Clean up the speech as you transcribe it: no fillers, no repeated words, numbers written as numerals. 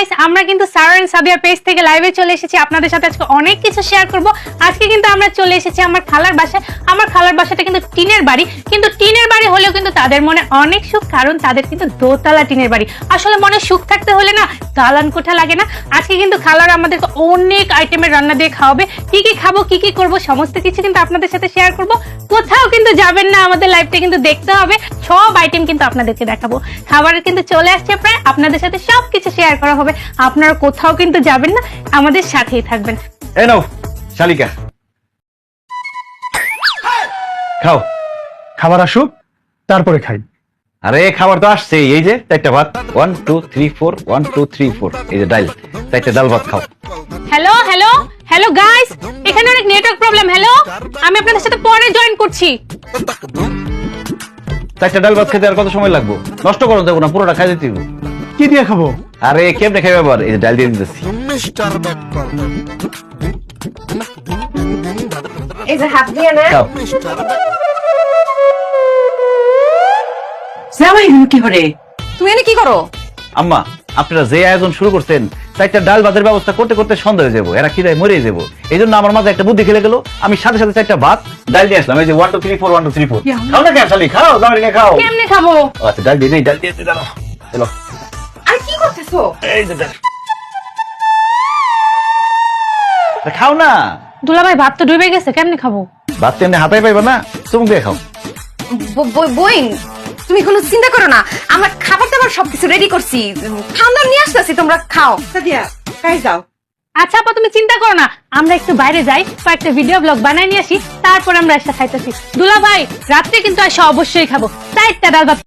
Guys, আমরা কিন্তু সারা and Sadia page থেকে লাইভে চলে এসেছি আপনাদের সাথে আজকে অনেক কিছু শেয়ার করব। আজকে কিন্তু আমরা চলে এসেছি আমার খালার বাসায়। আমার খালার বাসাটা কিন্তু টিনের বাড়ি, কিন্তু টিনের বাড়ি হলেও কিন্তু তাদের মনে অনেক সুখ, কারণ তাদের কিন্তু দোতলা টিনের বাড়ি। আসলে মনে সুখ থাকতে হলে না দালান কোঠা লাগে না। আজকে কিন্তু খালার আমাদেরকে অনেক আইটেমের রান্না দিয়ে খাওয়াবে। কি কি খাবো, কি কি করবো, সমস্ত কিছু কিন্তু আপনাদের সাথে শেয়ার করব। কোথাও কিন্তু যাবেন না, আমাদের লাইভটা কিন্তু দেখতে হবে। সব আইটেম কিন্তু আপনাদেরকে দেখাবো। খাবারের কিন্তু চলে আসছে প্রায়, আপনাদের সাথে সবকিছু শেয়ার করা হবে। আপনারা কোথাও কিন্তু যাবেন না, আমাদের সাথেই থাকবেন। এই নাও শালিকা, খাও। খাবার আসুক তারপরে খাই। আরে খাবার তো আসছে, এই যে চারটা ভাত, 1 2 3 4 1 2 3 4, এই যে ডাল, চারটা ডাল ভাত খাও। হ্যালো হ্যালো হ্যালো গাইস, এখানে অনেক নেটওয়ার্ক প্রবলেম। হ্যালো, আমি আপনাদের সাথে পরে জয়েন করছি। চারটা ডাল ভাত খেতে আর কত সময় লাগবে? নষ্ট করো দেবো না, পুরোটা খাই দিতে হবে। কি দিয়ে খাবো? আরে কেমনে খাইবে আবার? এই যে ডাল দিয়ে দিতেছি। এই যে হাত দিয়ে না। খাও। জামাই কি করে? তুমি এনে কি করো? আম্মা, আপনারা যে আয়োজন শুরু করছেন, চারটা ডাল ভাতের ব্যবস্থা করতে করতে সন্ধ্যা হয়ে যাবো, এরা খিদায় মরে যাবো। এই জন্য আমার মাঝে একটা বুদ্ধি খেলে গেল, আমি সাথে সাথে চারটা ভাত ডাল দিয়ে আসলাম। এই যে 1 2 3 4 1 2 3 4, খাও না কেন শালি, খাও, জামাই নিয়ে খাও। কেমনে খাবো? আচ্ছা ডাল দিয়ে নেই, ডাল দিয়ে দাও। চলো, আর কি করতেছো? এই যে ডাল। খাও না। দুলাভাই, ভাত তো ডুবে গেছে, কেমনে খাবো? ভাত এমনি হাতায় পাইবা না, চুমুক দিয়ে খাও। বইন, তুমি কোনো চিন্তা করো না, আমরা খাবার দাবার সবকিছু রেডি করছি। খাওয়া নিয়ে আসতেছি, তোমরা খাও। সাদিয়া, কাই যাও। আচ্ছা আপা, তুমি চিন্তা করো না, আমরা একটু বাইরে যাই, কয়েকটা ভিডিও ব্লগ বানাই নিয়ে আসি, তারপর আমরা একটা খাইতেছি। দুলাভাই, রাত্রে কিন্তু আসা অবশ্যই খাবো চারটা ডাল ভাত।